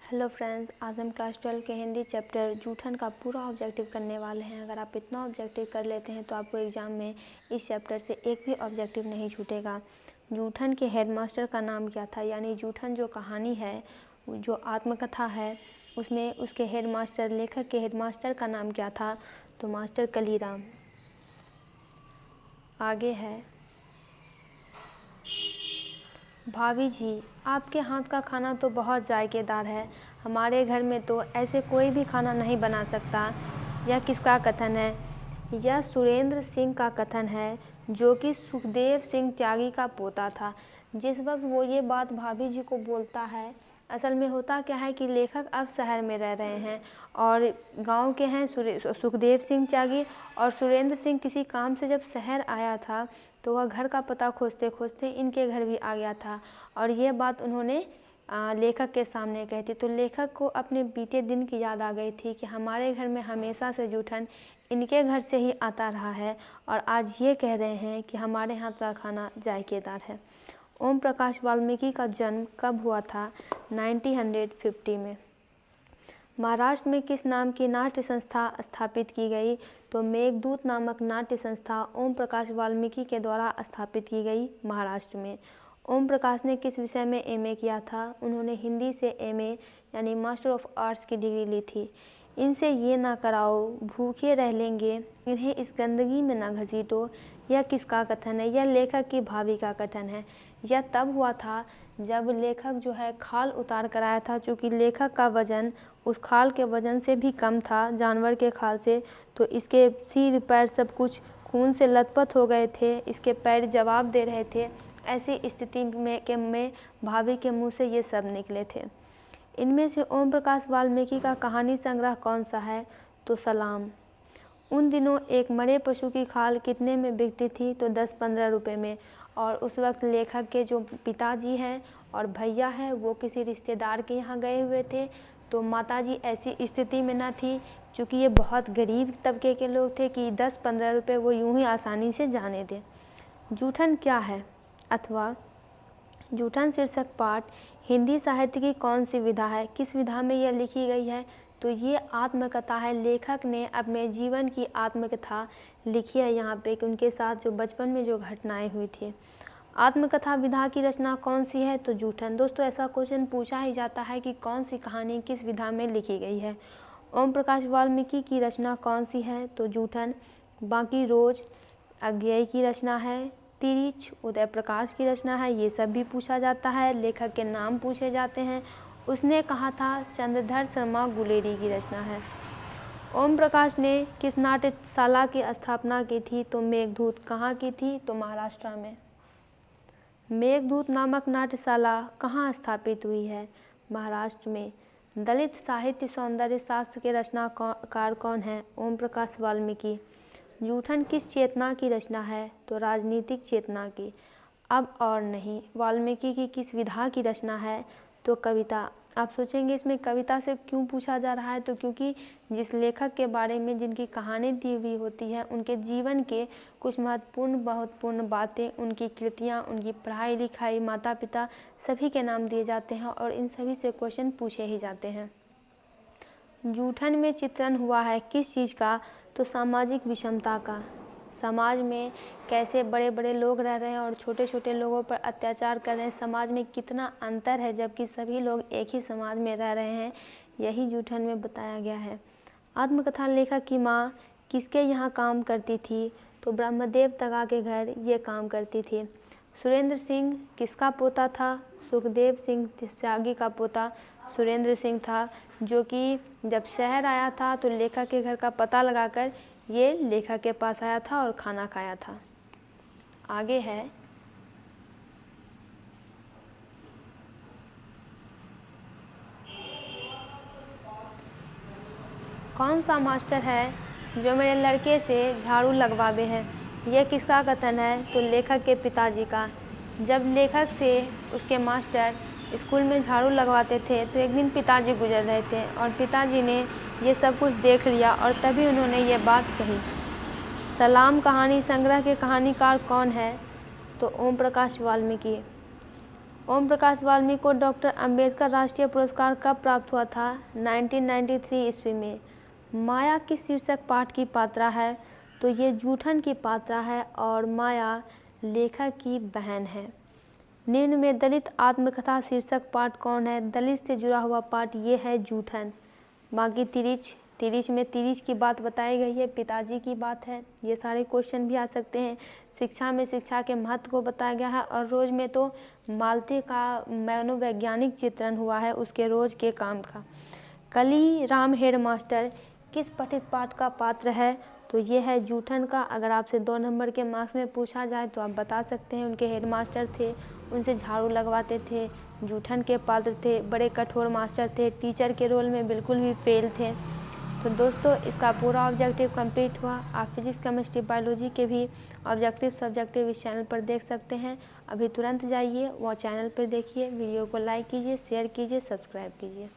Hello friends, आज हम class 12 के हिंदी चैप्टर जूठन का पूरा ऑब्जेक्टिव करने वाले हैं। अगर आप इतना ऑब्जेक्टिव कर लेते हैं तो आपको एग्ज़ाम में इस चैप्टर से एक भी ऑब्जेक्टिव नहीं छूटेगा। जूठन के हेडमास्टर का नाम क्या था, यानी जूठन जो कहानी है, जो आत्मकथा है, उसमें उसके हेडमास्टर, लेखक के हेडमास्टर का नाम क्या था, तो मास्टर कलीराम। आगे है, भाभी जी आपके हाथ का खाना तो बहुत जायकेदार है। हमारे घर में तो ऐसे कोई भी खाना नहीं बना सकता। यह किसका कथन है? यह सुरेंद्र सिंह का कथन है, जो कि सुखदेव सिंह त्यागी का पोता था। जिस वक्त वो ये बात भाभी जी को बोलता है, असल में होता क्या है कि लेखक अब शहर में रह रहे हैं और गांव के हैं सुखदेव सिंह त्यागी, और सुरेंद्र सिंह किसी काम से जब शहर आया था तो वह घर का पता खोजते खोजते इनके घर भी आ गया था और ये बात उन्होंने लेखक के सामने कही थी। तो लेखक को अपने बीते दिन की याद आ गई थी कि हमारे घर में हमेशा से जूठन इनके घर से ही आता रहा है और आज ये कह रहे हैं कि हमारे हाथ का खाना जायकेदार है। ओम प्रकाश वाल्मीकि का जन्म कब हुआ था? 1950 में। महाराष्ट्र में किस नाम की नाट्य संस्था स्थापित की गई? तो मेघदूत नामक नाट्य संस्था ओम प्रकाश वाल्मीकि के द्वारा स्थापित की गई महाराष्ट्र में। ओम प्रकाश ने किस विषय में एमए किया था? उन्होंने हिंदी से एमए यानी मास्टर ऑफ आर्ट्स की डिग्री ली थी। इनसे ये ना कराओ, भूखे रह लेंगे, इन्हें इस गंदगी में ना घसीटो, यह किसका कथन है? यह लेखक की भाभी का कथन है। यह तब हुआ था जब लेखक जो है खाल उतार कर आया था, चूँकि लेखक का वजन उस खाल के वजन से भी कम था, जानवर के खाल से, तो इसके सिर पैर सब कुछ खून से लथपथ हो गए थे, इसके पैर जवाब दे रहे थे। ऐसी स्थिति में भाभी के मुंह से ये सब निकले थे। इनमें से ओम प्रकाश वाल्मीकि का कहानी संग्रह कौन सा है? तो सलाम। उन दिनों एक मरे पशु की खाल कितने में बिकती थी? तो 10-15 रुपये में। और उस वक्त लेखक के जो पिताजी हैं और भैया हैं वो किसी रिश्तेदार के यहाँ गए हुए थे, तो माताजी ऐसी स्थिति में न थी, क्योंकि ये बहुत गरीब तबके के लोग थे कि 10-15 रुपये वो यूं ही आसानी से जाने दें। जूठन क्या है अथवा जूठन शीर्षक पाठ हिंदी साहित्य की कौन सी विधा है? किस विधा में यह लिखी गई है? तो ये आत्मकथा है। लेखक ने अपने जीवन की आत्मकथा लिखी है यहाँ पे कि उनके साथ जो बचपन में जो घटनाएं हुई थी। आत्मकथा विधा की रचना कौन सी है? तो जूठन। दोस्तों, ऐसा क्वेश्चन पूछा ही जाता है कि कौन सी कहानी किस विधा में लिखी गई है। ओम प्रकाश वाल्मीकि की रचना कौन सी है? तो जूठन। बाकी रोज अज्ञेय की रचना है। तिरिच उदय प्रकाश की रचना है। ये सब भी पूछा जाता है। लेखक के नाम पूछे जाते हैं। उसने कहा था चंद्रधर शर्मा गुलेरी की रचना है। ओम प्रकाश ने किस नाट्यशाला की स्थापना की थी? तो मेघदूत। कहाँ की थी? तो महाराष्ट्र में। मेघदूत नामक नाट्यशाला कहाँ स्थापित हुई है? महाराष्ट्र में। दलित साहित्य सौंदर्य शास्त्र के रचनाकार कौन है? ओम प्रकाश वाल्मीकि। जूठन किस चेतना की रचना है? तो राजनीतिक चेतना की। अब और नहीं। वाल्मीकि की किस विधा की रचना है? तो कविता। आप सोचेंगे इसमें कविता से क्यों पूछा जा रहा है? तो क्योंकि जिस लेखक के बारे में जिनकी कहानी दी हुई होती है, उनके जीवन के कुछ महत्वपूर्ण बातें, उनकी कृतियाँ, उनकी पढ़ाई लिखाई, माता पिता, सभी के नाम दिए जाते हैं और इन सभी से क्वेश्चन पूछे ही जाते हैं। जूठन में चित्रण हुआ है किस चीज़ का? तो सामाजिक विषमता का। समाज में कैसे बड़े बड़े लोग रह रहे हैं और छोटे छोटे लोगों पर अत्याचार कर रहे हैं, समाज में कितना अंतर है जबकि सभी लोग एक ही समाज में रह रहे हैं, यही जूठन में बताया गया है। आत्मकथा लेखक की माँ किसके यहाँ काम करती थी? तो ब्रह्मदेव तगा के घर ये काम करती थी। सुरेंद्र सिंह किसका पोता था? सुखदेव सिंह त्यागी का पोता सुरेंद्र सिंह था, जो कि जब शहर आया था तो लेखक के घर का पता लगाकर ये लेखक के पास आया था और खाना खाया था। आगे है, कौन सा मास्टर है जो मेरे लड़के से झाड़ू लगवावे है? यह किसका कथन है? तो लेखक के पिताजी का। जब लेखक से उसके मास्टर स्कूल में झाड़ू लगवाते थे तो एक दिन पिताजी गुजर रहे थे और पिताजी ने ये सब कुछ देख लिया और तभी उन्होंने ये बात कही। सलाम कहानी संग्रह के कहानीकार कौन है? तो ओम प्रकाश वाल्मीकि। ओम प्रकाश वाल्मीकि को डॉक्टर अंबेडकर राष्ट्रीय पुरस्कार कब प्राप्त हुआ था? 1993 ईस्वी में। माया किस शीर्षक पाठ की पात्रा है? तो ये जूठन की पात्रा है और माया लेखक की बहन है। निम्न में दलित आत्मकथा शीर्षक पाठ कौन है? दलित से जुड़ा हुआ पाठ ये है जूठन। बाकी तिरिच में तिरिच की बात बताई गई है, पिताजी की बात है। ये सारे क्वेश्चन भी आ सकते हैं। शिक्षा में शिक्षा के महत्व को बताया गया है और रोज में तो मालती का मनोवैज्ञानिक चित्रण हुआ है उसके रोज के काम का। कली राम हेडमास्टर किस पठित पाठ का पात्र है? तो ये है जूठन का। अगर आपसे 2 नंबर के मार्क्स में पूछा जाए तो आप बता सकते हैं। उनके हेडमास्टर थे, उनसे झाड़ू लगवाते थे, जूठन के पात्र थे, बड़े कठोर मास्टर थे, टीचर के रोल में बिल्कुल भी फेल थे। तो दोस्तों इसका पूरा ऑब्जेक्टिव कंप्लीट हुआ। आप फिजिक्स केमिस्ट्री बायोलॉजी के भी ऑब्जेक्टिव सब्जेक्टिव इस चैनल पर देख सकते हैं। अभी तुरंत जाइए वो चैनल पर देखिए, वीडियो को लाइक कीजिए, शेयर कीजिए, सब्सक्राइब कीजिए।